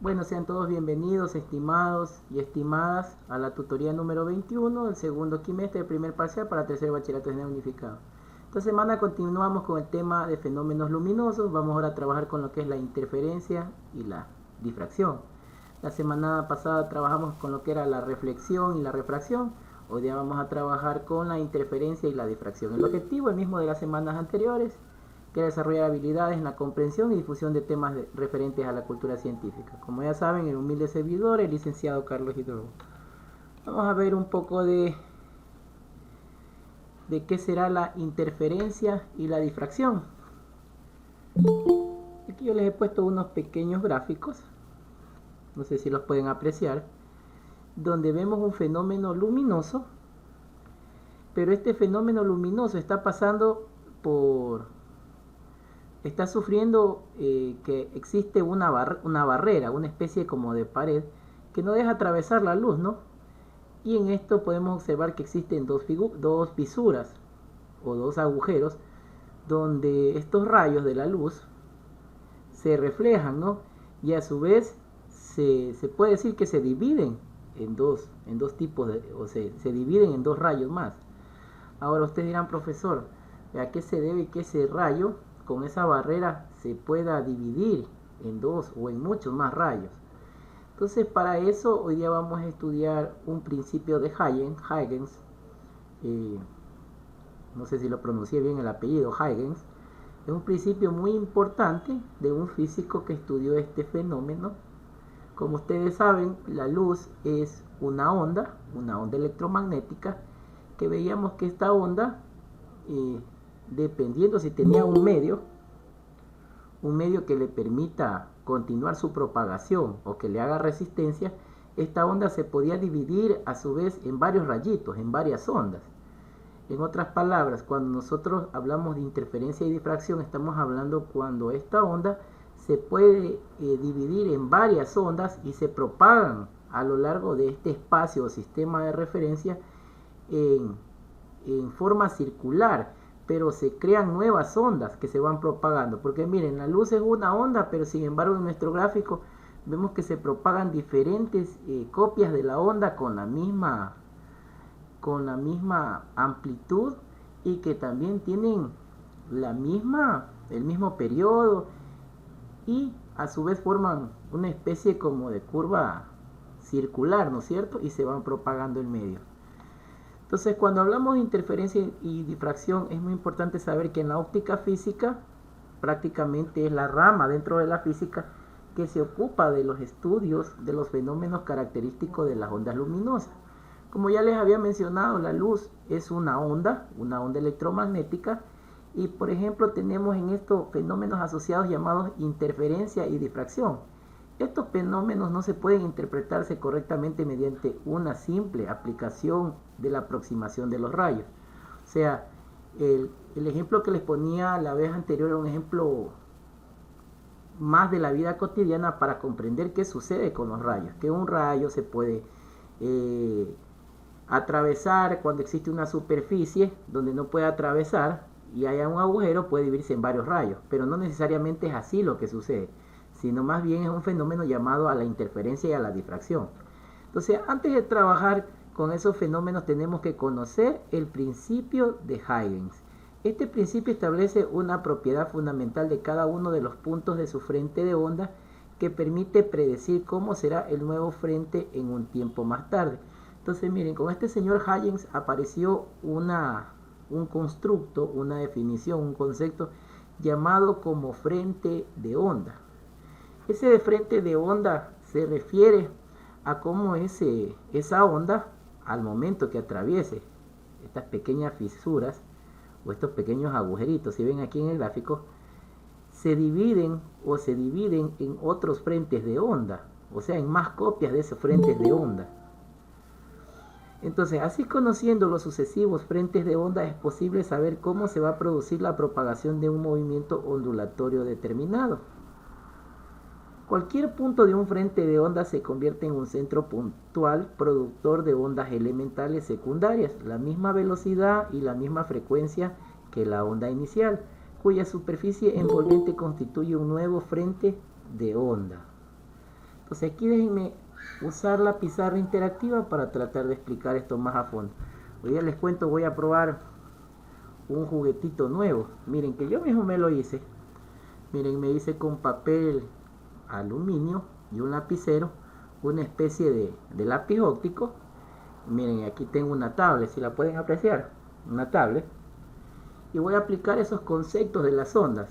Bueno, sean todos bienvenidos, estimados y estimadas, a la tutoría número 21 del segundo quimestre del primer parcial para tercer bachillerato general unificado. Esta semana continuamos con el tema de fenómenos luminosos. Vamos ahora a trabajar con lo que es la interferencia y la difracción. La semana pasada trabajamos con lo que era la reflexión y la refracción. Hoy día vamos a trabajar con la interferencia y la difracción. El objetivo es el mismo de las semanas anteriores, que era desarrollar habilidades en la comprensión y difusión de temas referentes a la cultura científica. Como ya saben, el humilde servidor, el licenciado Carlos Hidrogo. Vamos a ver un poco de qué será la interferencia y la difracción. Aquí yo les he puesto unos pequeños gráficos, no sé si los pueden apreciar, donde vemos un fenómeno luminoso, pero este fenómeno luminoso está sufriendo que existe una barrera, una especie como de pared que no deja atravesar la luz, ¿no? Y en esto podemos observar que existen dos fisuras o dos agujeros donde estos rayos de la luz se reflejan, ¿no? Y a su vez se puede decir que se dividen en dos tipos se dividen en dos rayos más. Ahora ustedes dirán, profesor, ¿a qué se debe que ese rayo con esa barrera se pueda dividir en dos o en muchos más rayos? Entonces, para eso hoy día vamos a estudiar un principio de Huygens. No sé si lo pronuncié bien el apellido, Huygens. Es un principio muy importante de un físico que estudió este fenómeno. Como ustedes saben, la luz es una onda electromagnética, que veíamos que esta onda, dependiendo si tenía un medio que le permita continuar su propagación o que le haga resistencia, esta onda se podía dividir a su vez en varios rayitos, en varias ondas. En otras palabras, cuando nosotros hablamos de interferencia y difracción, estamos hablando cuando esta onda se puede dividir en varias ondas y se propagan a lo largo de este espacio o sistema de referencia en forma circular, pero se crean nuevas ondas que se van propagando, porque miren, la luz es una onda, pero sin embargo en nuestro gráfico vemos que se propagan diferentes copias de la onda con la misma amplitud y que también tienen el mismo periodo, y a su vez forman una especie como de curva circular, ¿no es cierto? Y se van propagando en medio. Entonces, cuando hablamos de interferencia y difracción, es muy importante saber que en la óptica física prácticamente es la rama dentro de la física que se ocupa de los estudios de los fenómenos característicos de las ondas luminosas. Como ya les había mencionado, la luz es una onda electromagnética, y por ejemplo tenemos en estos fenómenos asociados llamados interferencia y difracción. Estos fenómenos no se pueden interpretarse correctamente mediante una simple aplicación de la aproximación de los rayos. O sea, el ejemplo que les ponía la vez anterior era un ejemplo más de la vida cotidiana para comprender qué sucede con los rayos. Que un rayo se puede atravesar cuando existe una superficie donde no puede atravesar y haya un agujero, puede dividirse en varios rayos, pero no necesariamente es así lo que sucede, sino más bien es un fenómeno llamado a la interferencia y a la difracción. Entonces, antes de trabajar con esos fenómenos tenemos que conocer el principio de Huygens. Este principio establece una propiedad fundamental de cada uno de los puntos de su frente de onda que permite predecir cómo será el nuevo frente en un tiempo más tarde. Entonces, miren, con este señor Huygens apareció un constructo, una definición, un concepto llamado como frente de onda. Ese de frente de onda se refiere a cómo esa onda, al momento que atraviese estas pequeñas fisuras o estos pequeños agujeritos, si ven aquí en el gráfico, se dividen en otros frentes de onda, o sea, en más copias de esos frentes de onda. Entonces, así conociendo los sucesivos frentes de onda, es posible saber cómo se va a producir la propagación de un movimiento ondulatorio determinado. Cualquier punto de un frente de onda se convierte en un centro puntual productor de ondas elementales secundarias, la misma velocidad y la misma frecuencia que la onda inicial, cuya superficie envolvente constituye un nuevo frente de onda. Entonces aquí déjenme usar la pizarra interactiva para tratar de explicar esto más a fondo. Hoy ya les cuento, voy a probar un juguetito nuevo. Miren que yo mismo me lo hice. Miren, me hice con papel aluminio y un lapicero, una especie de lápiz óptico. Miren, aquí tengo una tablet, si la pueden apreciar, una tablet. Y voy a aplicar esos conceptos de las ondas.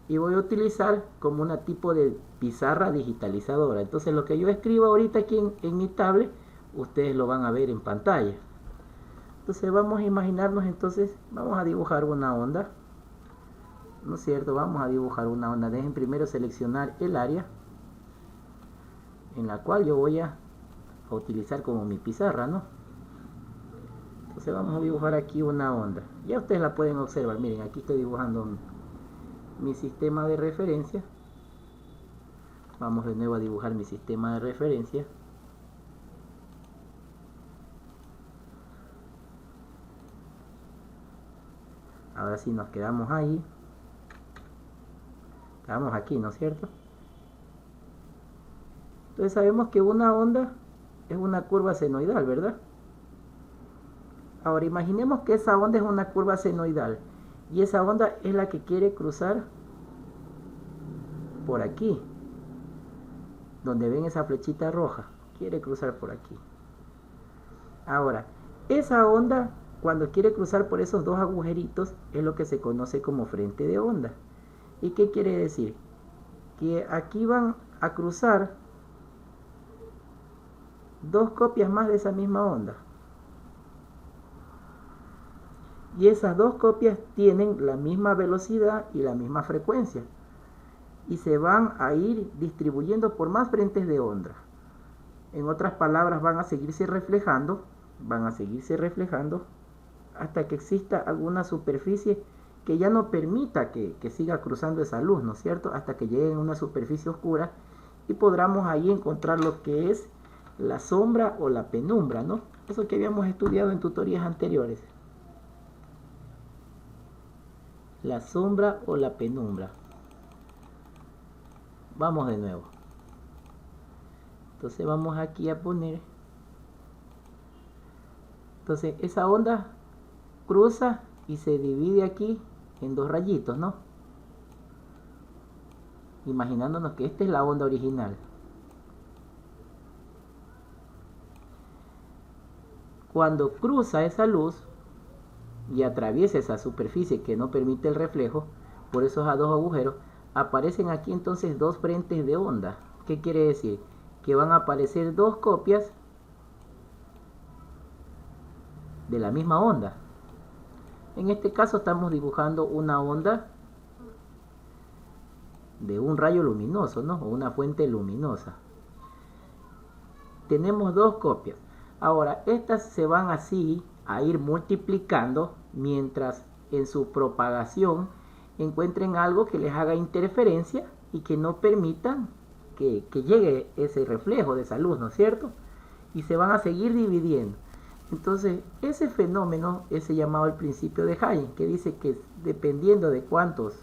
Y voy a utilizar como una tipo de pizarra digitalizadora. Entonces lo que yo escribo ahorita aquí en mi tablet, ustedes lo van a ver en pantalla. Entonces vamos a imaginarnos, entonces vamos a dibujar una onda, ¿no es cierto? Vamos a dibujar una onda. Dejen primero seleccionar el área en la cual yo voy a utilizar como mi pizarra, ¿no? Entonces vamos a dibujar aquí una onda. Ya ustedes la pueden observar. Miren, aquí estoy dibujando mi sistema de referencia. Vamos de nuevo a dibujar mi sistema de referencia. Ahora sí nos quedamos ahí. Quedamos aquí, ¿no es cierto? Entonces sabemos que una onda es una curva senoidal, ¿verdad? Ahora imaginemos que esa onda es una curva senoidal. Y esa onda es la que quiere cruzar por aquí. Donde ven esa flechita roja. Quiere cruzar por aquí. Ahora, esa onda, cuando quiere cruzar por esos dos agujeritos, es lo que se conoce como frente de onda. ¿Y qué quiere decir? Que aquí van a cruzar dos copias más de esa misma onda. Y esas dos copias tienen la misma velocidad y la misma frecuencia. Y se van a ir distribuyendo por más frentes de onda. En otras palabras, van a seguirse reflejando hasta que exista alguna superficie que ya no permita que siga cruzando esa luz, ¿no es cierto? Hasta que llegue a una superficie oscura y podamos ahí encontrar lo que es la sombra o la penumbra, ¿no? Eso que habíamos estudiado en tutorías anteriores. La sombra o la penumbra. Vamos de nuevo. Entonces vamos aquí a poner. Entonces esa onda cruza y se divide aquí en dos rayitos, ¿no? Imaginándonos que esta es la onda original. Cuando cruza esa luz y atraviesa esa superficie que no permite el reflejo, por esos dos agujeros, aparecen aquí entonces dos frentes de onda. ¿Qué quiere decir? Que van a aparecer dos copias de la misma onda. En este caso estamos dibujando una onda de un rayo luminoso, ¿no? O una fuente luminosa. Tenemos dos copias. Ahora, estas se van así a ir multiplicando mientras en su propagación encuentren algo que les haga interferencia y que no permitan que llegue ese reflejo de esa luz, ¿no es cierto? Y se van a seguir dividiendo. Entonces, ese fenómeno es llamado el principio de Hayes, que dice que dependiendo de cuántos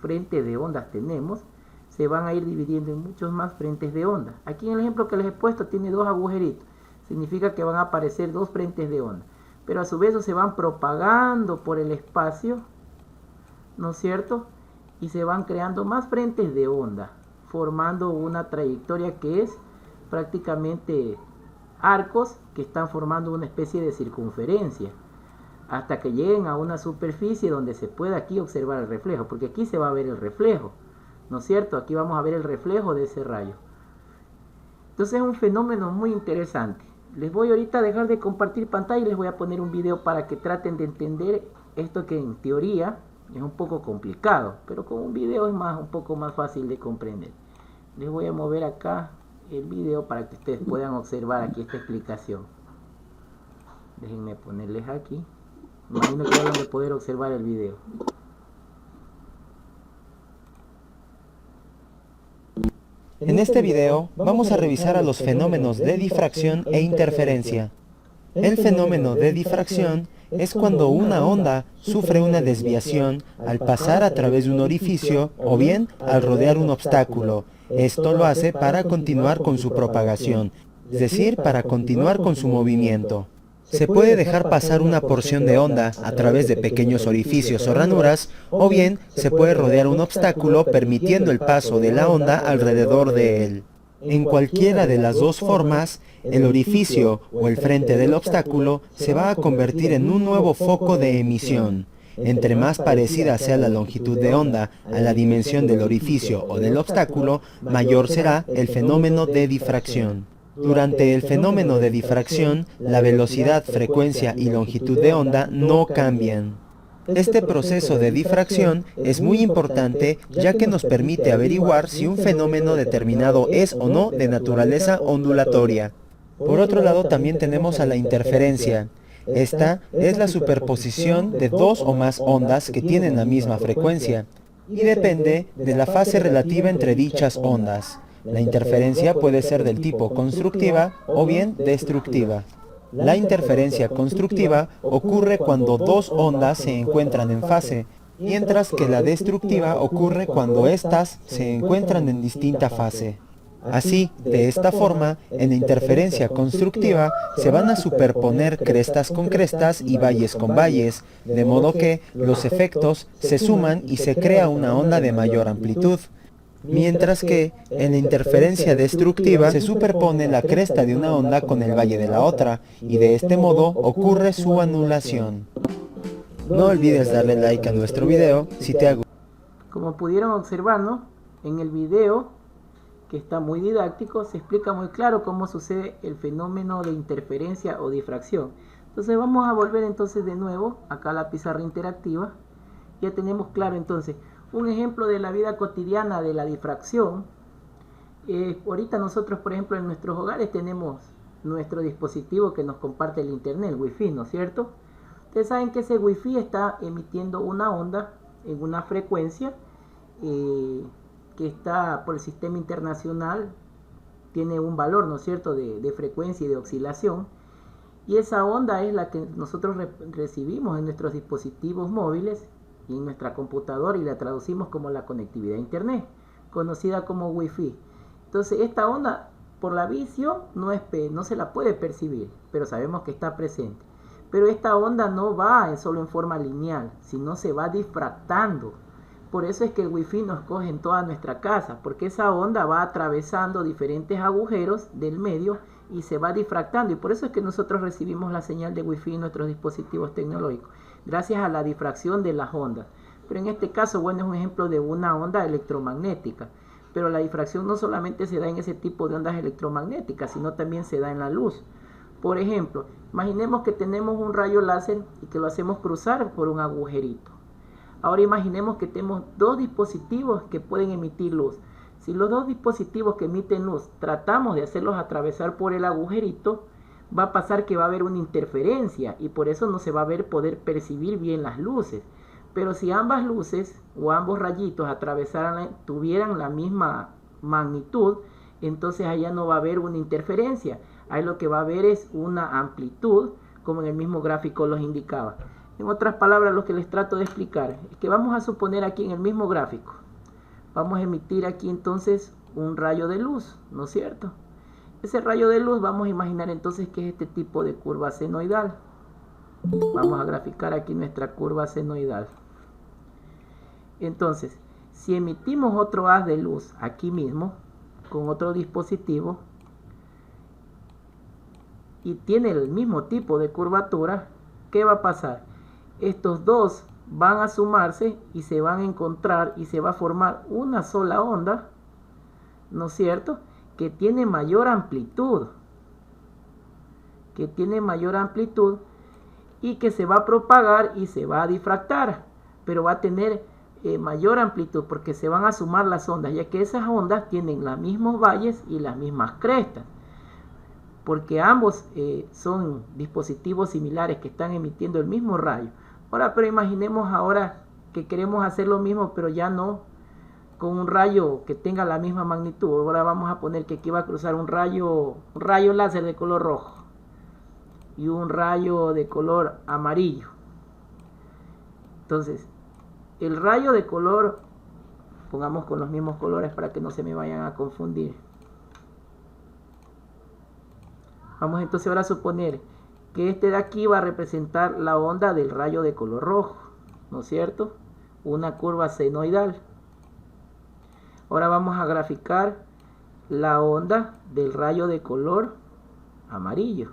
frentes de ondas tenemos, se van a ir dividiendo en muchos más frentes de onda. Aquí en el ejemplo que les he puesto tiene dos agujeritos. Significa que van a aparecer dos frentes de onda. Pero a su vez se van propagando por el espacio, ¿no es cierto? Y se van creando más frentes de onda, formando una trayectoria que es prácticamente arcos que están formando una especie de circunferencia, hasta que lleguen a una superficie donde se pueda aquí observar el reflejo, porque aquí se va a ver el reflejo, ¿no es cierto? Aquí vamos a ver el reflejo de ese rayo. Entonces es un fenómeno muy interesante. Les voy ahorita a dejar de compartir pantalla y les voy a poner un video para que traten de entender esto que en teoría es un poco complicado, pero con un video es un poco más fácil de comprender. Les voy a mover acá el video para que ustedes puedan observar aquí esta explicación. Déjenme ponerles aquí. Imagino que van a poder observar el video. En este video vamos a revisar a los fenómenos de difracción e interferencia. El fenómeno de difracción es cuando una onda sufre una desviación al pasar a través de un orificio o bien al rodear un obstáculo, Esto lo hace para continuar con su propagación, es decir, para continuar con su movimiento. Se puede dejar pasar una porción de onda a través de pequeños orificios o ranuras, o bien se puede rodear un obstáculo permitiendo el paso de la onda alrededor de él. En cualquiera de las dos formas, el orificio o el frente del obstáculo se va a convertir en un nuevo foco de emisión. Entre más parecida sea la longitud de onda a la dimensión del orificio o del obstáculo, mayor será el fenómeno de difracción. Durante el fenómeno de difracción, la velocidad, frecuencia y longitud de onda no cambian. Este proceso de difracción es muy importante ya que nos permite averiguar si un fenómeno determinado es o no de naturaleza ondulatoria. Por otro lado, también tenemos a la interferencia. Esta es la superposición de dos o más ondas que tienen la misma frecuencia y depende de la fase relativa entre dichas ondas. La interferencia puede ser del tipo constructiva o bien destructiva. La interferencia constructiva ocurre cuando dos ondas se encuentran en fase, mientras que la destructiva ocurre cuando éstas se encuentran en distinta fase. Así, de esta forma, en la interferencia constructiva se van a superponer crestas con crestas y valles con valles, de modo que los efectos se suman y se crea una onda de mayor amplitud. Mientras que en la interferencia destructiva se superpone la cresta de una onda con el valle de la otra, y de este modo ocurre su anulación. No olvides darle like a nuestro video si te ha gustado. Como pudieron observar, ¿no? En el video, que está muy didáctico, se explica muy claro cómo sucede el fenómeno de interferencia o difracción. Entonces vamos a volver entonces de nuevo acá a la pizarra interactiva. Ya tenemos claro entonces un ejemplo de la vida cotidiana de la difracción. Ahorita nosotros, por ejemplo, en nuestros hogares tenemos nuestro dispositivo que nos comparte el internet, el wifi, ¿no es cierto? Ustedes saben que ese wifi está emitiendo una onda en una frecuencia que está por el sistema internacional, tiene un valor, ¿no es cierto?, de frecuencia y de oscilación, y esa onda es la que nosotros recibimos en nuestros dispositivos móviles y en nuestra computadora y la traducimos como la conectividad a internet, conocida como wifi. Entonces esta onda por la visión no se la puede percibir, pero sabemos que está presente. Pero esta onda no va solo en forma lineal, sino se va difractando. Por eso es que el wifi nos coge en toda nuestra casa, porque esa onda va atravesando diferentes agujeros del medio y se va difractando, y por eso es que nosotros recibimos la señal de wifi en nuestros dispositivos tecnológicos, gracias a la difracción de las ondas. Pero en este caso, bueno, es un ejemplo de una onda electromagnética, pero la difracción no solamente se da en ese tipo de ondas electromagnéticas, sino también se da en la luz. Por ejemplo, imaginemos que tenemos un rayo láser y que lo hacemos cruzar por un agujerito. Ahora imaginemos que tenemos dos dispositivos que pueden emitir luz. Si los dos dispositivos que emiten luz tratamos de hacerlos atravesar por el agujerito, va a pasar que va a haber una interferencia y por eso no se va a poder percibir bien las luces. Pero si ambas luces o ambos rayitos tuvieran la misma magnitud, entonces allá no va a haber una interferencia. Ahí lo que va a haber es una amplitud, como en el mismo gráfico los indicaba. En otras palabras, lo que les trato de explicar es que vamos a suponer aquí en el mismo gráfico, vamos a emitir aquí entonces un rayo de luz, ¿no es cierto? Ese rayo de luz vamos a imaginar entonces que es este tipo de curva senoidal. Vamos a graficar aquí nuestra curva senoidal. Entonces, si emitimos otro haz de luz aquí mismo, con otro dispositivo, y tiene el mismo tipo de curvatura, ¿qué va a pasar? Estos dos van a sumarse y se van a encontrar y se va a formar una sola onda, ¿no es cierto?, que tiene mayor amplitud, y que se va a propagar y se va a difractar, pero va a tener mayor amplitud porque se van a sumar las ondas, ya que esas ondas tienen los mismos valles y las mismas crestas, porque ambos son dispositivos similares que están emitiendo el mismo rayo. Ahora, pero imaginemos ahora que queremos hacer lo mismo, pero ya no con un rayo que tenga la misma magnitud. Ahora vamos a poner que aquí va a cruzar un rayo láser de color rojo y un rayo de color amarillo. Entonces, el rayo de color Pongamos con los mismos colores para que no se me vayan a confundir. Vamos entonces ahora a suponer que este de aquí va a representar la onda del rayo de color rojo, ¿no es cierto? Una curva senoidal. Ahora vamos a graficar la onda del rayo de color amarillo.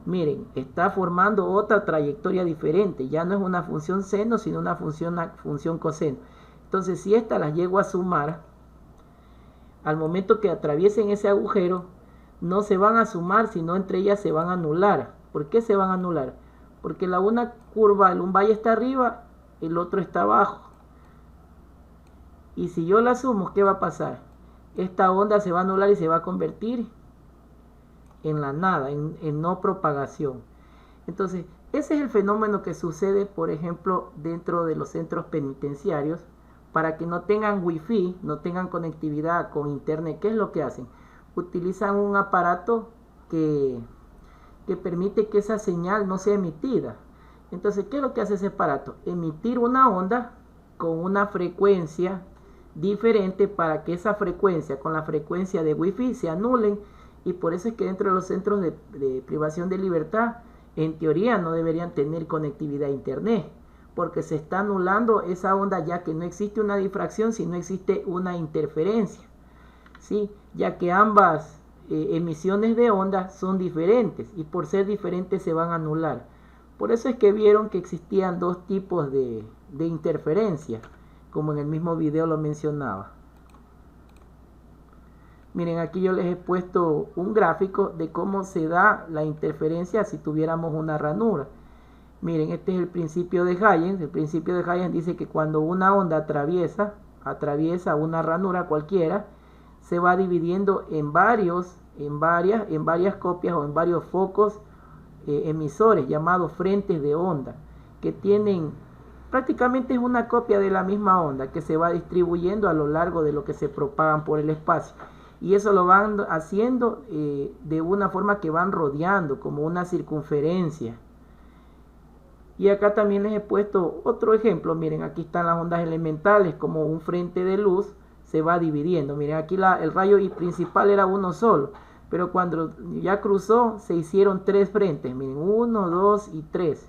Miren, está formando otra trayectoria diferente. Ya no es una función seno, sino una función coseno. Entonces, si estas las llego a sumar, al momento que atraviesen ese agujero, no se van a sumar, sino entre ellas se van a anular. ¿Por qué se van a anular? Porque la una curva, un valle está arriba, el otro está abajo. Y si yo la sumo, ¿qué va a pasar? Esta onda se va a anular y se va a convertir en la nada, en no propagación. Entonces, ese es el fenómeno que sucede, por ejemplo, dentro de los centros penitenciarios. Para que no tengan wifi, no tengan conectividad con internet, ¿qué es lo que hacen? Utilizan un aparato que permite que esa señal no sea emitida. Entonces, ¿qué es lo que hace ese aparato? Emitir una onda con una frecuencia diferente para que esa frecuencia con la frecuencia de wifi se anulen, y por eso es que dentro de los centros de privación de libertad, en teoría no deberían tener conectividad a internet, porque se está anulando esa onda, ya que no existe una difracción, sino existe una interferencia, ¿sí? Ya que ambas emisiones de onda son diferentes, y por ser diferentes se van a anular. Por eso es que vieron que existían dos tipos de interferencia, como en el mismo video lo mencionaba. Miren, aquí yo les he puesto un gráfico de cómo se da la interferencia si tuviéramos una ranura. Miren, este es el principio de Huygens. El principio de Huygens dice que cuando una onda atraviesa una ranura cualquiera, se va dividiendo en varias copias o en varios focos emisores llamados frentes de onda, que tienen prácticamente es una copia de la misma onda que se va distribuyendo a lo largo de lo que se propagan por el espacio. Y eso lo van haciendo de una forma que van rodeando, como una circunferencia. Y acá también les he puesto otro ejemplo. Miren, aquí están las ondas elementales, como un frente de luz se va dividiendo. Miren, aquí el rayo principal era uno solo, pero cuando ya cruzó se hicieron tres frentes. Miren, 1, 2 y 3.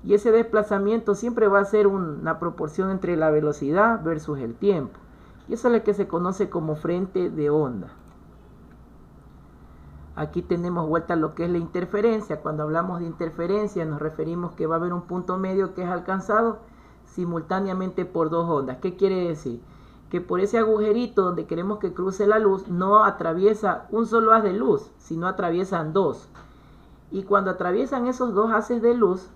Y ese desplazamiento siempre va a ser una proporción entre la velocidad versus el tiempo. Y eso es lo que se conoce como frente de onda. Aquí tenemos vuelta a lo que es la interferencia. Cuando hablamos de interferencia nos referimos que va a haber un punto medio que es alcanzado simultáneamente por dos ondas. ¿Qué quiere decir? Que por ese agujerito donde queremos que cruce la luz no atraviesa un solo haz de luz, sino atraviesan dos. Y cuando atraviesan esos dos haces de luz,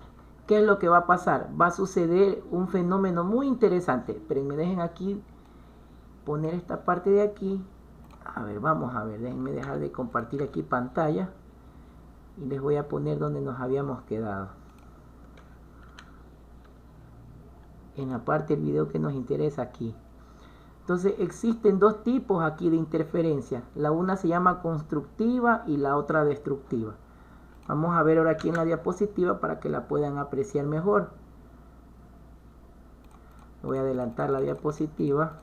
¿qué es lo que va a pasar? Va a suceder un fenómeno muy interesante. Pero me dejen aquí poner esta parte de aquí. A ver, vamos a ver, déjenme dejar de compartir aquí pantalla y les voy a poner donde nos habíamos quedado, en la parte del video que nos interesa aquí. Entonces existen dos tipos aquí de interferencia. La una se llama constructiva y la otra destructiva. Vamos a ver ahora aquí en la diapositiva para que la puedan apreciar mejor. Voy a adelantar la diapositiva.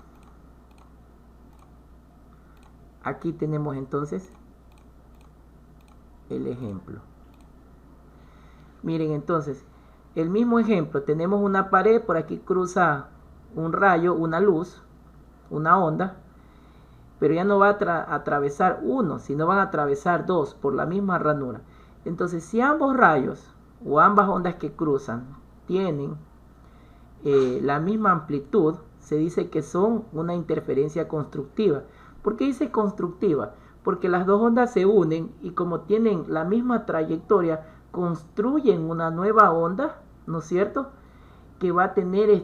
Aquí tenemos entonces el ejemplo. Miren entonces, el mismo ejemplo, tenemos una pared, por aquí cruza un rayo, una luz, una onda, pero ya no va a atravesar uno, sino van a atravesar dos por la misma ranura. Entonces, si ambos rayos o ambas ondas que cruzan tienen la misma amplitud, se dice que son una interferencia constructiva. ¿Por qué dice constructiva? Porque las dos ondas se unen y como tienen la misma trayectoria, construyen una nueva onda, ¿no es cierto? Que va a tener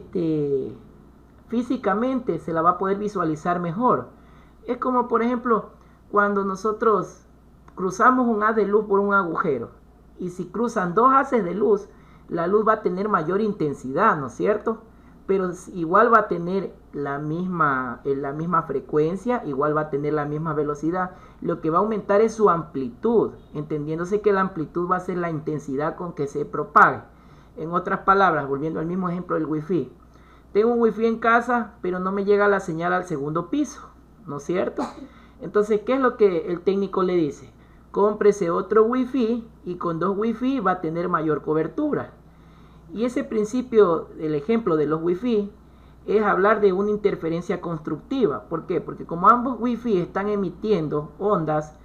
físicamente se la va a poder visualizar mejor. Es como, por ejemplo, cuando nosotros cruzamos un haz de luz por un agujero. Y si cruzan dos haces de luz, la luz va a tener mayor intensidad, ¿no es cierto? Pero igual va a tener la misma frecuencia, igual va a tener la misma velocidad. Lo que va a aumentar es su amplitud, entendiéndose que la amplitud va a ser la intensidad con que se propague. En otras palabras, volviendo al mismo ejemplo del wifi, tengo un wifi en casa, pero no me llega la señal al segundo piso, ¿no es cierto? Entonces, ¿qué es lo que el técnico le dice? Cómprese otro wifi y con 2 wifi va a tener mayor cobertura. Y ese principio, el ejemplo de los wifi, es hablar de una interferencia constructiva. ¿Por qué? Porque como ambos wifi están emitiendo ondas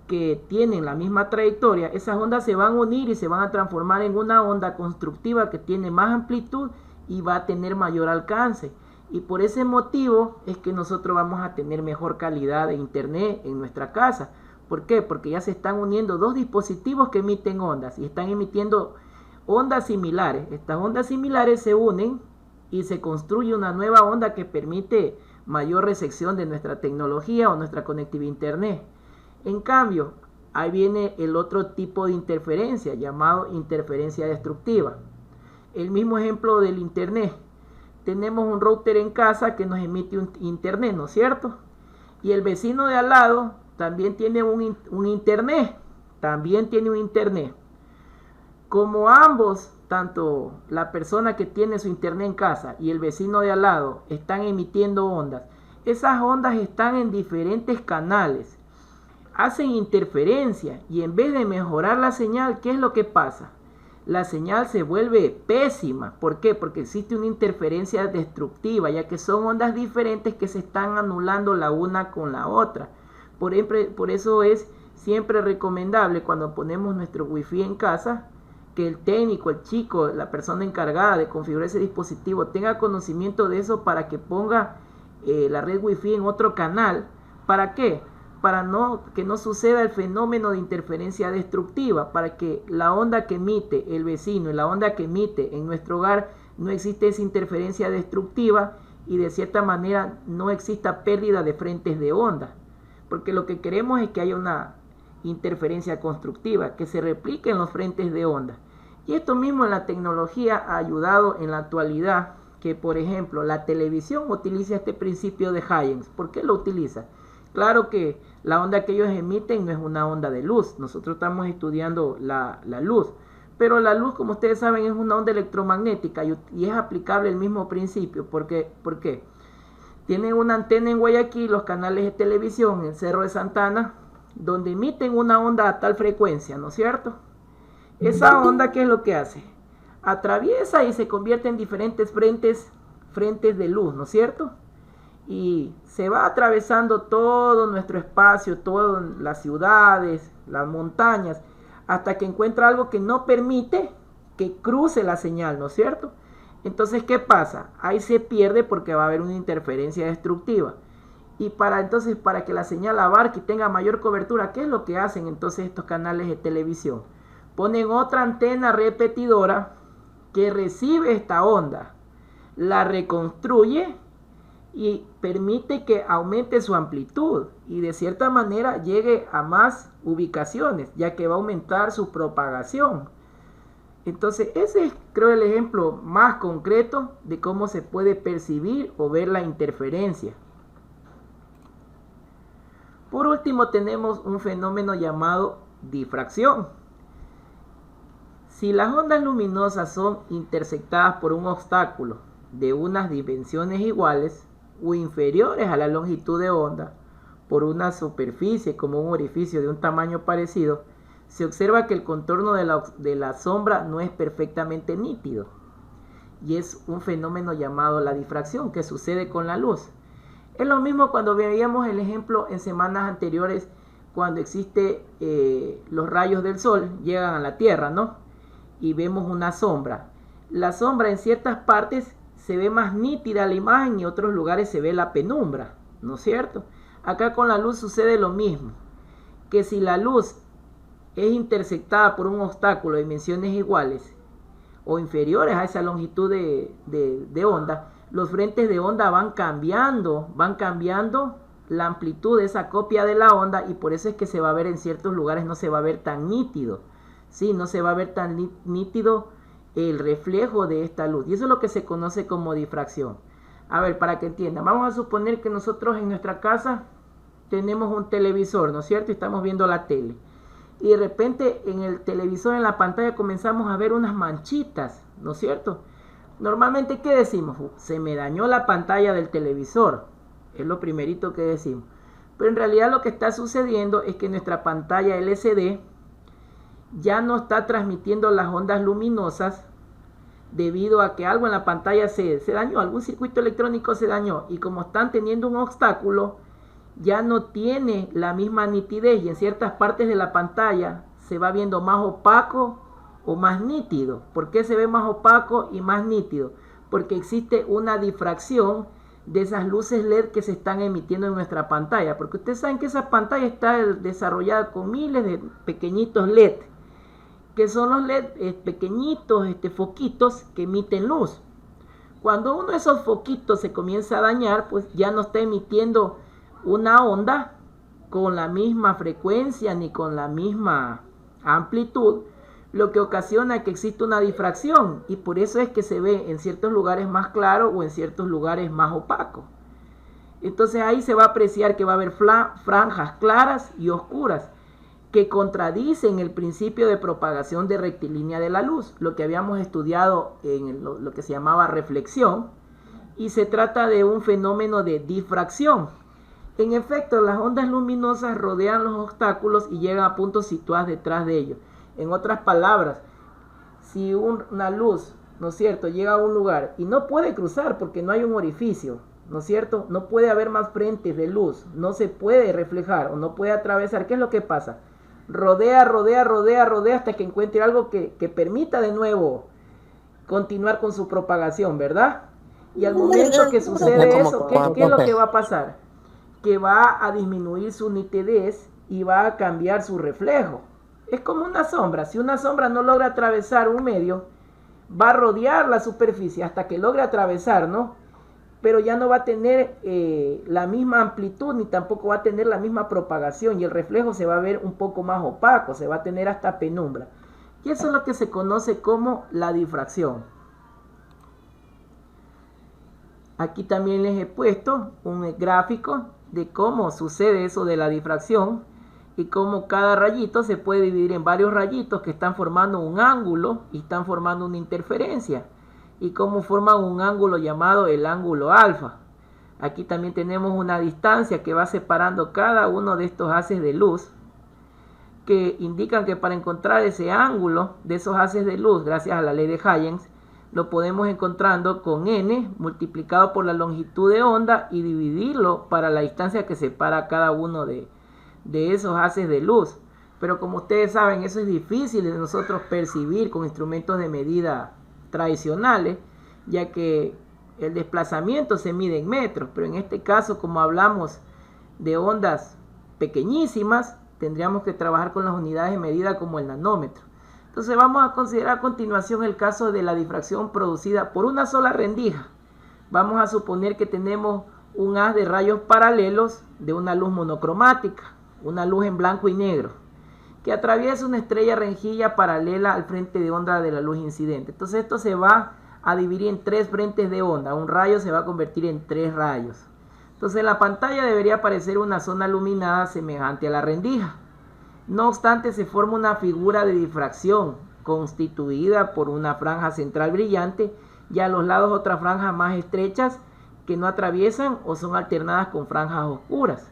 que tienen la misma trayectoria, esas ondas se van a unir y se van a transformar en una onda constructiva que tiene más amplitud y va a tener mayor alcance. Y por ese motivo es que nosotros vamos a tener mejor calidad de internet en nuestra casa. ¿Por qué? Porque ya se están uniendo 2 dispositivos que emiten ondas y están emitiendo ondas similares. Estas ondas similares se unen y se construye una nueva onda que permite mayor recepción de nuestra tecnología o nuestra conectividad a internet. En cambio, ahí viene el otro tipo de interferencia llamado interferencia destructiva. El mismo ejemplo del internet. Tenemos un router en casa que nos emite un internet, ¿no es cierto? Y el vecino de al lado también tiene un internet. También tiene un internet. Como ambos, tanto la persona que tiene su internet en casa y el vecino de al lado están emitiendo ondas, esas ondas están en diferentes canales, hacen interferencia y en vez de mejorar la señal, ¿qué es lo que pasa? La señal se vuelve pésima. ¿Por qué? Porque existe una interferencia destructiva, ya que son ondas diferentes que se están anulando la una con la otra. Por eso es siempre recomendable cuando ponemos nuestro wifi en casa, que el técnico, el chico, la persona encargada de configurar ese dispositivo tenga conocimiento de eso para que ponga la red wifi en otro canal. ¿Para qué? Para que no suceda el fenómeno de interferencia destructiva, para que la onda que emite el vecino y la onda que emite en nuestro hogar no existe esa interferencia destructiva y de cierta manera no exista pérdida de frentes de onda. Porque lo que queremos es que haya una interferencia constructiva, que se replique en los frentes de onda. Y esto mismo en la tecnología ha ayudado en la actualidad que, por ejemplo, la televisión utiliza este principio de Huygens. ¿Por qué lo utiliza? Claro que la onda que ellos emiten no es una onda de luz. Nosotros estamos estudiando la luz. Pero la luz, como ustedes saben, es una onda electromagnética y es aplicable el mismo principio. ¿Por qué? Tienen una antena en Guayaquil, los canales de televisión en el Cerro de Santana, donde emiten una onda a tal frecuencia, ¿no es cierto? Esa onda, ¿qué es lo que hace? Atraviesa y se convierte en diferentes frentes de luz, ¿no es cierto? Y se va atravesando todo nuestro espacio, todas las ciudades, las montañas, hasta que encuentra algo que no permite que cruce la señal, ¿no es cierto? Entonces, ¿qué pasa? Ahí se pierde porque va a haber una interferencia destructiva. Y para que la señal abarque y tenga mayor cobertura, ¿qué es lo que hacen entonces estos canales de televisión? Ponen otra antena repetidora que recibe esta onda, la reconstruye y permite que aumente su amplitud y de cierta manera llegue a más ubicaciones, ya que va a aumentar su propagación. Entonces ese es, creo, el ejemplo más concreto de cómo se puede percibir o ver la interferencia. Por último tenemos un fenómeno llamado difracción. Si las ondas luminosas son interceptadas por un obstáculo de unas dimensiones iguales o inferiores a la longitud de onda por una superficie como un orificio de un tamaño parecido, se observa que el contorno de la sombra no es perfectamente nítido. Y es un fenómeno llamado la difracción que sucede con la luz. Es lo mismo cuando veíamos el ejemplo en semanas anteriores cuando los rayos del sol llegan a la Tierra, ¿no? Y vemos una sombra. La sombra en ciertas partes se ve más nítida la imagen y en otros lugares se ve la penumbra, ¿no es cierto? Acá con la luz sucede lo mismo, que si la luz es interceptada por un obstáculo de dimensiones iguales o inferiores a esa longitud de onda, los frentes de onda van cambiando la amplitud de esa copia de la onda y por eso es que se va a ver en ciertos lugares, no se va a ver tan nítido, ¿sí? No se va a ver tan nítido el reflejo de esta luz y eso es lo que se conoce como difracción. A ver, para que entiendan, vamos a suponer que nosotros en nuestra casa tenemos un televisor, ¿no es cierto? Y estamos viendo la tele. Y de repente en el televisor, en la pantalla, comenzamos a ver unas manchitas, ¿no es cierto? Normalmente, ¿qué decimos? Se me dañó la pantalla del televisor. Es lo primerito que decimos. Pero en realidad lo que está sucediendo es que nuestra pantalla LCD ya no está transmitiendo las ondas luminosas debido a que algo en la pantalla se dañó, algún circuito electrónico se dañó, y como están teniendo un obstáculo, ya no tiene la misma nitidez y en ciertas partes de la pantalla se va viendo más opaco o más nítido. ¿Por qué se ve más opaco y más nítido? Porque existe una difracción de esas luces LED que se están emitiendo en nuestra pantalla, porque ustedes saben que esa pantalla está desarrollada con miles de pequeñitos LED, que son los LED pequeñitos foquitos que emiten luz. Cuando uno de esos foquitos se comienza a dañar, pues ya no está emitiendo una onda con la misma frecuencia ni con la misma amplitud, lo que ocasiona que existe una difracción, y por eso es que se ve en ciertos lugares más claro o en ciertos lugares más opaco. Entonces ahí se va a apreciar que va a haber franjas claras y oscuras que contradicen el principio de propagación de rectilínea de la luz, lo que habíamos estudiado en lo que se llamaba reflexión, y se trata de un fenómeno de difracción. En efecto, las ondas luminosas rodean los obstáculos y llegan a puntos situados detrás de ellos. En otras palabras, si una luz, ¿no es cierto?, llega a un lugar y no puede cruzar porque no hay un orificio, ¿no es cierto?, no puede haber más frentes de luz, no se puede reflejar o no puede atravesar, ¿qué es lo que pasa? Rodea hasta que encuentre algo que permita de nuevo continuar con su propagación, ¿verdad? Y al momento que sucede eso, ¿qué es lo que va a pasar? Que va a disminuir su nitidez y va a cambiar su reflejo. Es como una sombra. Si una sombra no logra atravesar un medio, va a rodear la superficie hasta que logre atravesar, ¿no? Pero ya no va a tener la misma amplitud ni tampoco va a tener la misma propagación, y el reflejo se va a ver un poco más opaco, se va a tener hasta penumbra. Y eso es lo que se conoce como la difracción. Aquí también les he puesto un gráfico de cómo sucede eso de la difracción y cómo cada rayito se puede dividir en varios rayitos que están formando un ángulo y están formando una interferencia, y cómo forman un ángulo llamado el ángulo alfa. Aquí también tenemos una distancia que va separando cada uno de estos haces de luz, que indican que para encontrar ese ángulo de esos haces de luz, gracias a la ley de Huygens, lo podemos encontrando con n multiplicado por la longitud de onda y dividirlo para la distancia que separa cada uno de esos haces de luz. Pero como ustedes saben, eso es difícil de nosotros percibir con instrumentos de medida tradicionales, ya que el desplazamiento se mide en metros, pero en este caso, como hablamos de ondas pequeñísimas, tendríamos que trabajar con las unidades de medida como el nanómetro. Entonces vamos a considerar a continuación el caso de la difracción producida por una sola rendija. Vamos a suponer que tenemos un haz de rayos paralelos de una luz monocromática, una luz en blanco y negro, que atraviesa una estrella rejilla paralela al frente de onda de la luz incidente. Entonces esto se va a dividir en tres frentes de onda. Un rayo se va a convertir en tres rayos. Entonces en la pantalla debería aparecer una zona iluminada semejante a la rendija. No obstante, se forma una figura de difracción constituida por una franja central brillante y a los lados otras franjas más estrechas que no atraviesan o son alternadas con franjas oscuras.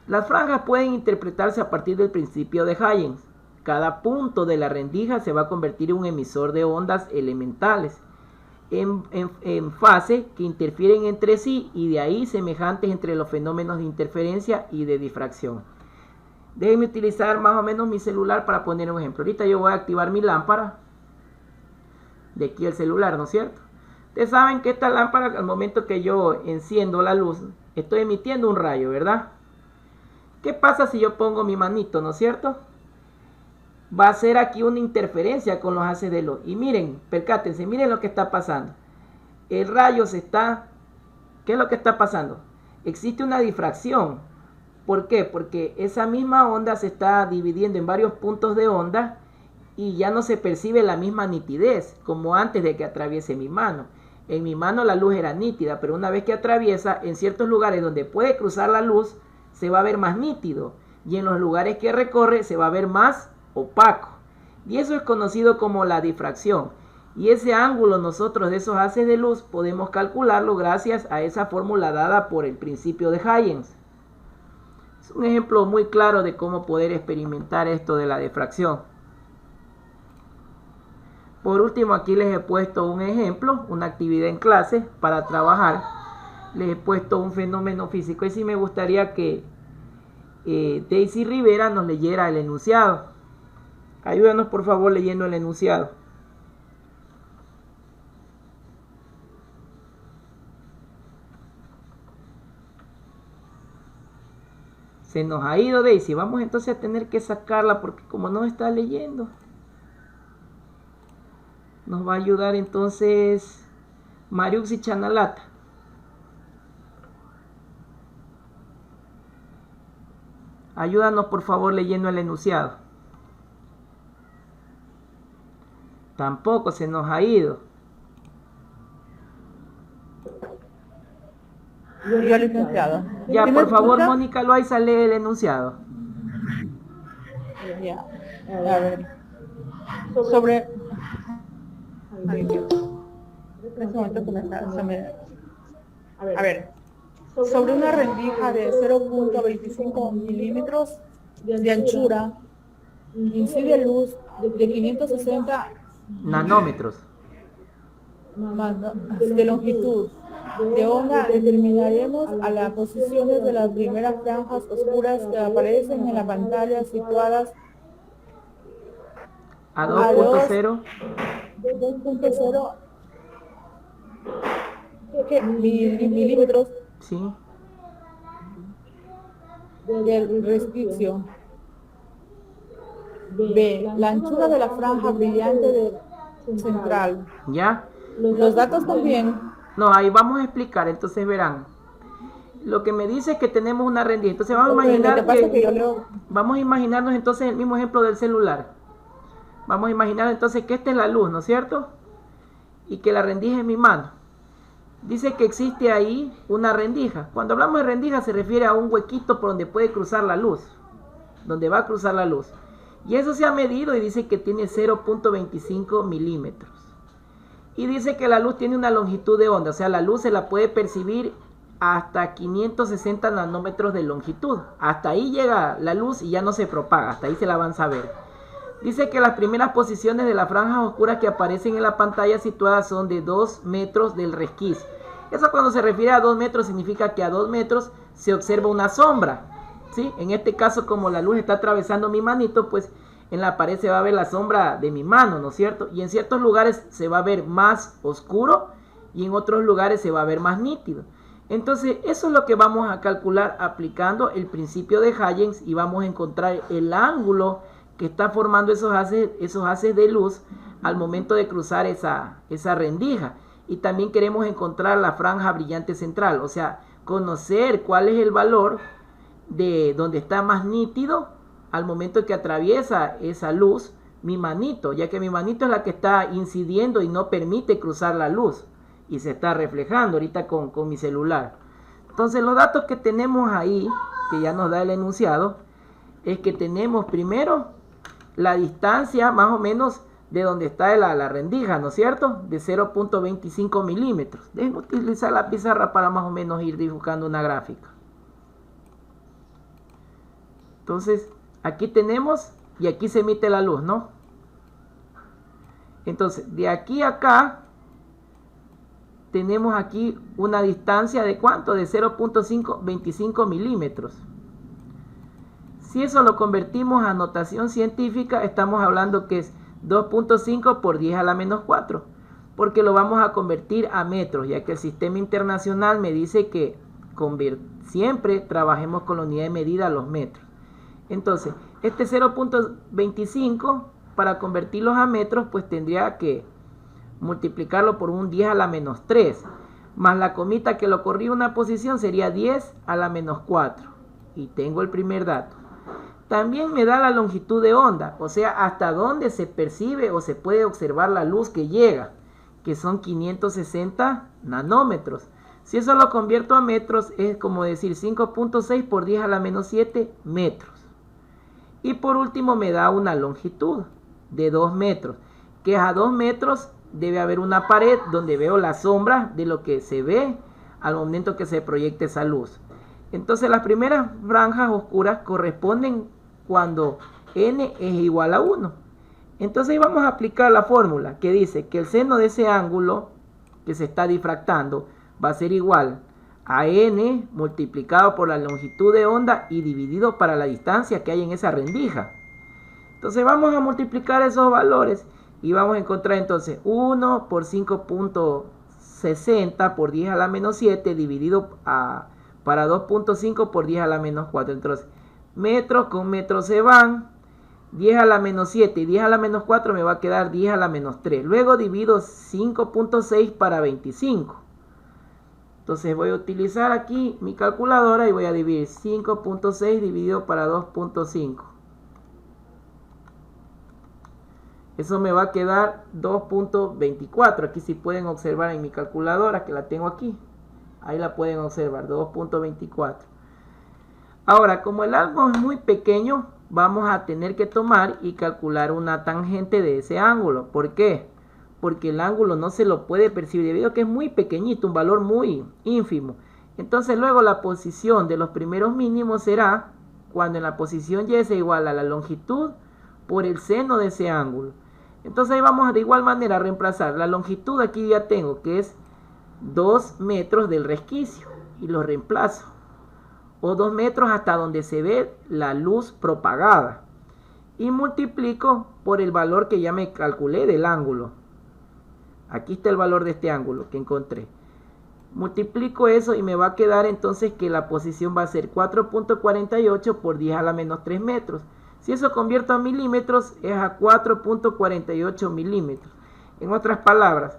Las franjas pueden interpretarse a partir del principio de Huygens. Cada punto de la rendija se va a convertir en un emisor de ondas elementales en fase que interfieren entre sí, y de ahí semejantes entre los fenómenos de interferencia y de difracción. Déjenme utilizar más o menos mi celular para poner un ejemplo. Ahorita yo voy a activar mi lámpara de aquí el celular, ¿no es cierto? Ustedes saben que esta lámpara, al momento que yo enciendo la luz, estoy emitiendo un rayo, ¿verdad? ¿Qué pasa si yo pongo mi manito, no es cierto? Va a hacer aquí una interferencia con los haces de luz. Y miren, percátense, miren lo que está pasando. El rayo ¿qué es lo que está pasando? Existe una difracción. ¿Por qué? Porque esa misma onda se está dividiendo en varios puntos de onda y ya no se percibe la misma nitidez como antes de que atraviese mi mano. En mi mano la luz era nítida, pero una vez que atraviesa, en ciertos lugares donde puede cruzar la luz, se va a ver más nítido, y en los lugares que recorre se va a ver más opaco. Y eso es conocido como la difracción. Y ese ángulo nosotros de esos haces de luz podemos calcularlo gracias a esa fórmula dada por el principio de Huygens. Es un ejemplo muy claro de cómo poder experimentar esto de la difracción. Por último, aquí les he puesto un ejemplo, una actividad en clase para trabajar. Les he puesto un fenómeno físico y sí me gustaría que Daisy Rivera nos leyera el enunciado. Ayúdanos por favor leyendo el enunciado. Se nos ha ido Daisy, vamos entonces a tener que sacarla porque como no está leyendo. Nos va a ayudar entonces Mariuxi Chanalata. Ayúdanos por favor leyendo el enunciado. Tampoco se nos ha ido. Yo el enunciado. Ya, por favor, Mónica Loaiza, lee el enunciado. Ya. A ver. Sobre... Ay, Dios. En este momento A ver. Sobre una rendija de 0.25 milímetros de anchura, incide luz de 560 nanómetros de longitud de onda. Determinaremos a las posiciones de las primeras franjas oscuras que aparecen en la pantalla situadas a 2.0 milímetros sí. de restricción. B. La anchura de la franja brillante central. ¿Ya? Los datos también. No, ahí vamos a explicar, entonces verán. Lo que me dice es que tenemos una rendija. Entonces vamos a imaginar vamos a imaginarnos entonces el mismo ejemplo del celular. Vamos a imaginar entonces que esta es la luz, ¿no es cierto? Y que la rendija es mi mano. Dice que existe ahí una rendija. Cuando hablamos de rendija se refiere a un huequito por donde puede cruzar la luz. Donde va a cruzar la luz. Y eso se ha medido y dice que tiene 0.25 milímetros. Y dice que la luz tiene una longitud de onda. O sea, la luz se la puede percibir hasta 560 nanómetros de longitud. Hasta ahí llega la luz y ya no se propaga. Hasta ahí se la van a ver. Dice que las primeras posiciones de las franjas oscuras que aparecen en la pantalla situadas son de 2 metros del resquicio. Eso cuando se refiere a 2 metros significa que a 2 metros se observa una sombra. ¿Sí? En este caso, como la luz está atravesando mi manito, pues en la pared se va a ver la sombra de mi mano, ¿no es cierto? Y en ciertos lugares se va a ver más oscuro y en otros lugares se va a ver más nítido. Entonces, eso es lo que vamos a calcular aplicando el principio de Huygens y vamos a encontrar el ángulo que está formando esos haces de luz al momento de cruzar esa rendija. Y también queremos encontrar la franja brillante central, o sea, conocer cuál es el valor de donde está más nítido al momento que atraviesa esa luz mi manito, ya que mi manito es la que está incidiendo y no permite cruzar la luz y se está reflejando ahorita con mi celular. Entonces los datos que tenemos ahí, que ya nos da el enunciado, es que tenemos primero la distancia más o menos de donde está la rendija, ¿no es cierto? De 0.25 milímetros. Dejen utilizar la pizarra para más o menos ir dibujando una gráfica. Entonces, aquí tenemos y aquí se emite la luz, ¿no? Entonces, de aquí a acá tenemos aquí una distancia de ¿cuánto? De 0.25 milímetros. Si eso lo convertimos a notación científica, estamos hablando que es 2.5 por 10 a la menos 4, porque lo vamos a convertir a metros, ya que el sistema internacional me dice que siempre trabajemos con la unidad de medida, los metros. Entonces, este 0.25, para convertirlos a metros, pues tendría que multiplicarlo por un 10 a la menos 3, más la comita que lo corría una posición sería 10 a la menos 4. Y tengo el primer dato. También me da la longitud de onda, o sea, hasta dónde se percibe o se puede observar la luz que llega, que son 560 nanómetros. Si eso lo convierto a metros, es como decir 5.6 por 10 a la menos 7 metros. Y por último me da una longitud de 2 metros, que a 2 metros debe haber una pared donde veo la sombra de lo que se ve al momento que se proyecte esa luz. Entonces las primeras franjas oscuras corresponden cuando n es igual a 1. Entonces vamos a aplicar la fórmula que dice que el seno de ese ángulo que se está difractando va a ser igual a n multiplicado por la longitud de onda y dividido para la distancia que hay en esa rendija. Entonces vamos a multiplicar esos valores y vamos a encontrar entonces 1 por 5.60 por 10 a la menos 7 dividido para 2.5 por 10 a la menos 4. Entonces metros con metros se van, 10 a la menos 7 y 10 a la menos 4 me va a quedar 10 a la menos 3. Luego divido 5.6 para 25. Entonces voy a utilizar aquí mi calculadora y voy a dividir 5.6 dividido para 2.5. Eso me va a quedar 2.24. Aquí si pueden observar en mi calculadora que la tengo aquí. Ahí la pueden observar, 2.24. Ahora, como el ángulo es muy pequeño, vamos a tener que tomar y calcular una tangente de ese ángulo. ¿Por qué? Porque el ángulo no se lo puede percibir debido a que es muy pequeñito, un valor muy ínfimo. Entonces luego la posición de los primeros mínimos será cuando en la posición y sea igual a la longitud por el seno de ese ángulo. Entonces ahí vamos de igual manera a reemplazar la longitud. Aquí ya tengo que es 2 metros del resquicio y lo reemplazo, o 2 metros hasta donde se ve la luz propagada, y multiplico por el valor que ya me calculé del ángulo. Aquí está el valor de este ángulo que encontré. Multiplico eso y me va a quedar entonces que la posición va a ser 4.48 por 10 a la menos 3 metros. Si eso convierto a milímetros, es a 4.48 milímetros. En otras palabras,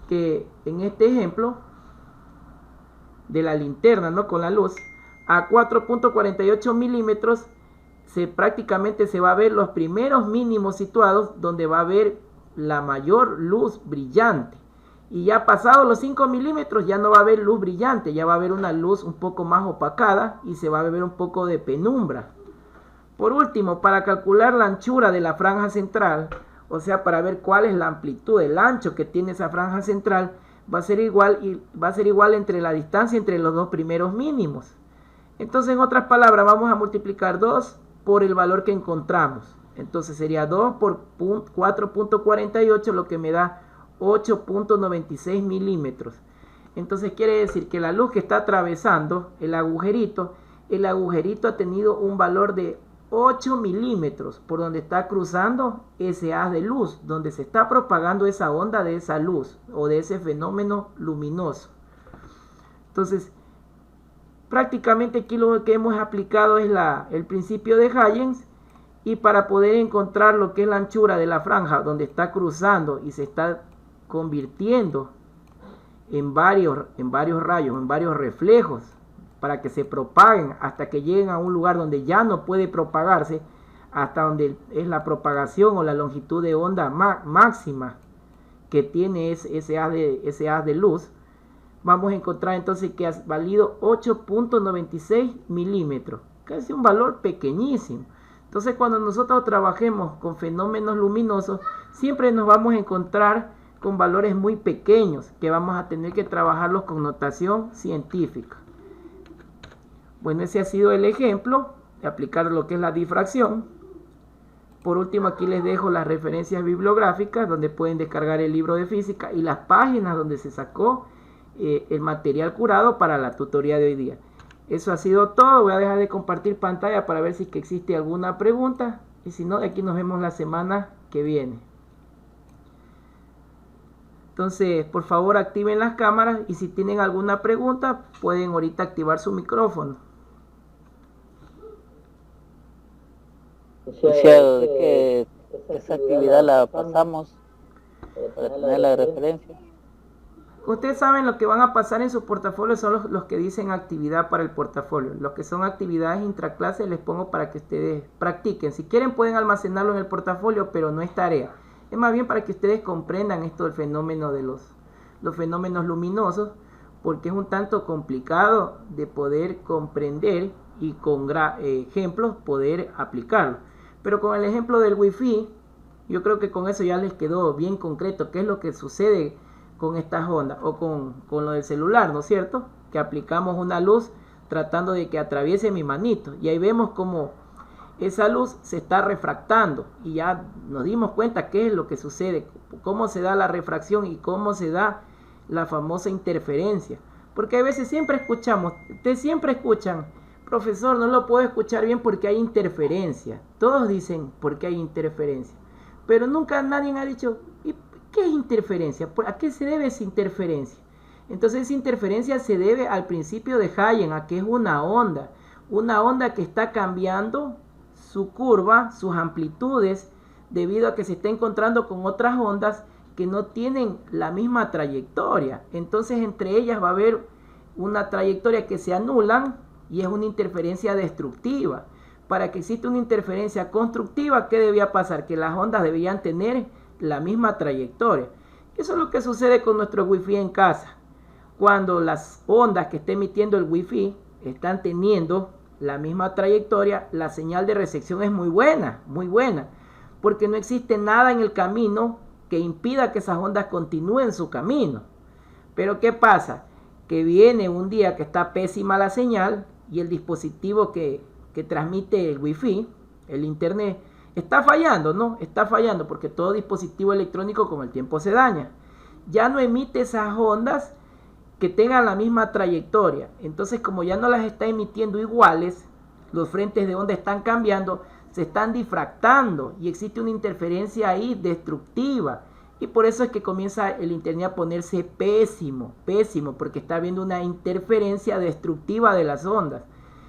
que en este ejemplo de la linterna, ¿no?, con la luz, a 4.48 milímetros prácticamente se va a ver los primeros mínimos situados donde va a haber la mayor luz brillante. Y ya pasado los 5 milímetros ya no va a haber luz brillante, ya va a haber una luz un poco más opacada y se va a ver un poco de penumbra. Por último, para calcular la anchura de la franja central, o sea, para ver cuál es la amplitud, el ancho que tiene esa franja central, va a ser igual entre la distancia entre los dos primeros mínimos. Entonces, en otras palabras, vamos a multiplicar 2 por el valor que encontramos. Entonces sería 2 por 4.48, lo que me da 8.96 milímetros. Entonces quiere decir que la luz que está atravesando el agujerito ha tenido un valor de 8 milímetros por donde está cruzando ese haz de luz, donde se está propagando esa onda de esa luz o de ese fenómeno luminoso. Entonces, prácticamente aquí lo que hemos aplicado es el principio de Huygens, y para poder encontrar lo que es la anchura de la franja donde está cruzando y se está convirtiendo en varios rayos, en varios reflejos, para que se propaguen hasta que lleguen a un lugar donde ya no puede propagarse, hasta donde es la propagación o la longitud de onda máxima que tiene ese haz de luz. Vamos a encontrar entonces que ha valido 8.96 milímetros, casi un valor pequeñísimo. Entonces cuando nosotros trabajemos con fenómenos luminosos, siempre nos vamos a encontrar con valores muy pequeños que vamos a tener que trabajarlos con notación científica. Bueno, ese ha sido el ejemplo de aplicar lo que es la difracción. Por último, aquí les dejo las referencias bibliográficas donde pueden descargar el libro de física y las páginas donde se sacó el material curado para la tutoría de hoy día. Eso ha sido todo. Voy a dejar de compartir pantalla para ver si que existe alguna pregunta, y si no, de aquí nos vemos la semana que viene. Entonces, por favor, activen las cámaras y si tienen alguna pregunta, pueden ahorita activar su micrófono. Licenciado, ¿de qué esa actividad la pasamos para tener la referencia? Ustedes saben lo que van a pasar en su portafolio son los que dicen actividad para el portafolio. Los que son actividades intraclases les pongo para que ustedes practiquen. Si quieren pueden almacenarlo en el portafolio, pero no es tarea. Es más bien para que ustedes comprendan esto del fenómeno de los fenómenos luminosos, porque es un tanto complicado de poder comprender y con ejemplos poder aplicarlo. Pero con el ejemplo del wifi Yo creo que con eso ya les quedó bien concreto qué es lo que sucede con estas ondas o con lo del celular, ¿no es cierto? Que aplicamos una luz tratando de que atraviese mi manito y ahí vemos como esa luz se está refractando y ya nos dimos cuenta qué es lo que sucede, cómo se da la refracción y cómo se da la famosa interferencia. Porque a veces siempre escuchamos, ustedes siempre escuchan, profesor, no lo puedo escuchar bien porque hay interferencia. Todos dicen porque hay interferencia. Pero nunca nadie ha dicho, ¿y qué es interferencia? ¿A qué se debe esa interferencia? Entonces esa interferencia se debe al principio de Hayen, a que es una onda que está cambiando su curva, sus amplitudes, debido a que se está encontrando con otras ondas que no tienen la misma trayectoria. Entonces entre ellas va a haber una trayectoria que se anulan y es una interferencia destructiva. Para que exista una interferencia constructiva, ¿qué debía pasar? Que las ondas debían tener la misma trayectoria. Eso es lo que sucede con nuestro Wi-Fi en casa. Cuando las ondas que está emitiendo el Wi-Fi están teniendo la misma trayectoria, la señal de recepción es muy buena, porque no existe nada en el camino que impida que esas ondas continúen su camino. Pero ¿qué pasa? Que viene un día que está pésima la señal y el dispositivo que transmite el Wi-Fi, el internet, está fallando, ¿no? Está fallando porque todo dispositivo electrónico con el tiempo se daña. Ya no emite esas ondas que tengan la misma trayectoria. Entonces, como ya no las está emitiendo iguales, los frentes de onda están cambiando, se están difractando y existe una interferencia ahí destructiva. Y por eso es que comienza el internet a ponerse pésimo, porque está habiendo una interferencia destructiva de las ondas.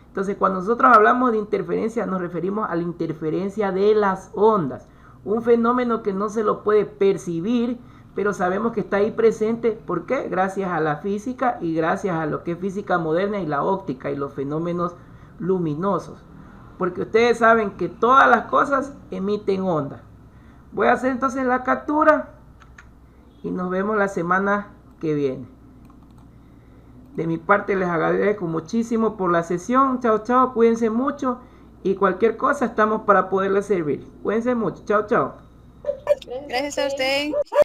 Entonces, cuando nosotros hablamos de interferencia, nos referimos a la interferencia de las ondas. Un fenómeno que no se lo puede percibir, pero sabemos que está ahí presente. ¿Por qué? Gracias a la física y gracias a lo que es física moderna y la óptica y los fenómenos luminosos. Porque ustedes saben que todas las cosas emiten ondas. Voy a hacer entonces la captura y nos vemos la semana que viene. De mi parte les agradezco muchísimo por la sesión. Chao, chao, cuídense mucho y cualquier cosa estamos para poderles servir. Cuídense mucho. Chao, chao. Gracias a usted.